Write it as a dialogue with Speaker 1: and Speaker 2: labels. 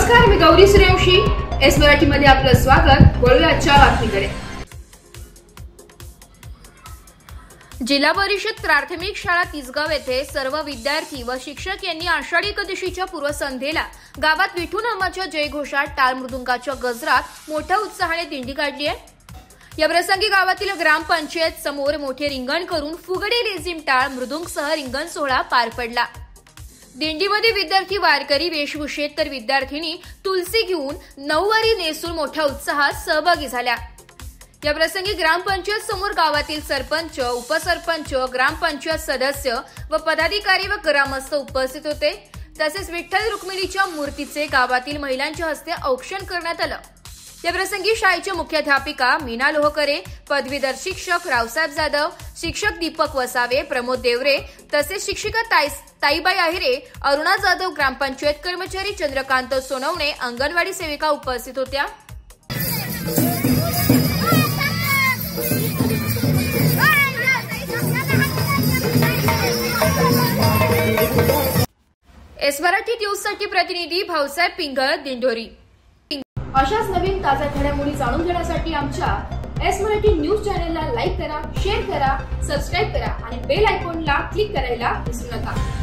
Speaker 1: नमस्कार, मी गौरी सूर्यवंशी. एस मराठी मध्ये आपलं स्वागत. वळूया आजच्या बातमीकडे. जिल्हा परिषद प्राथमिक शाळा तिसगाव येथे सर्व विद्यार्थी व शिक्षक यांनी आषाढी एकादशीच्या पूर्वसंध्येला गावात विठू नामाच्या जयघोषात टाळ मृदुंगाच्या गजरात मोठ्या उत्साहाने दिंडी काढली आहे. या प्रसंगी गावातील ग्रामपंचायत समोर मोठे रिंगण करून फुगडी, लेझीम, टाळ मृदुंगसह रिंगण सोहळा पार पडला. दिंडीमध्ये विद्यार्थी वारकरी वेशभूषेत तर विद्यार्थिनी तुलसी घेऊन नऊवारी नेसून मोठ्या उत्साहात सहभागी झाल्या. या प्रसंगी ग्रामपंचायत समोर गावातील सरपंच, उपसरपंच, ग्रामपंचायत सदस्य व पदाधिकारी व ग्रामस्थ उपस्थित होते. तसेच विठ्ठल रुक्मिणीच्या मूर्तीचे गावातील महिलांच्या हस्ते औक्षण करण्यात आलं. या प्रसंगी शाळेच्या मुख्याध्यापिका मीना लोहकरे, पदवीधर शिक्षक रावसाहेब जाधव, शिक्षक दीपक वसावे, प्रमोद देवरे तसेच शिक्षिका ताईबाई आहिरे, अरुणा जाधव, ग्रामपंचायत कर्मचारी चंद्रकांत सोनवणे, अंगणवाडी सेविका उपस्थित होत्या. एस मराठी न्यूजसाठी प्रतिनिधी भाऊसाहेब पिंगळ, दिंडोरी. अशाच नवीन ताज्या घडामोडी जाणून घेण्यासाठी आमच्या एस मराठी न्यूज चॅनलला लाईक करा, शेअर करा, सबस्क्राईब करा आणि बेल आयकॉनला क्लिक करायला विसरू नका.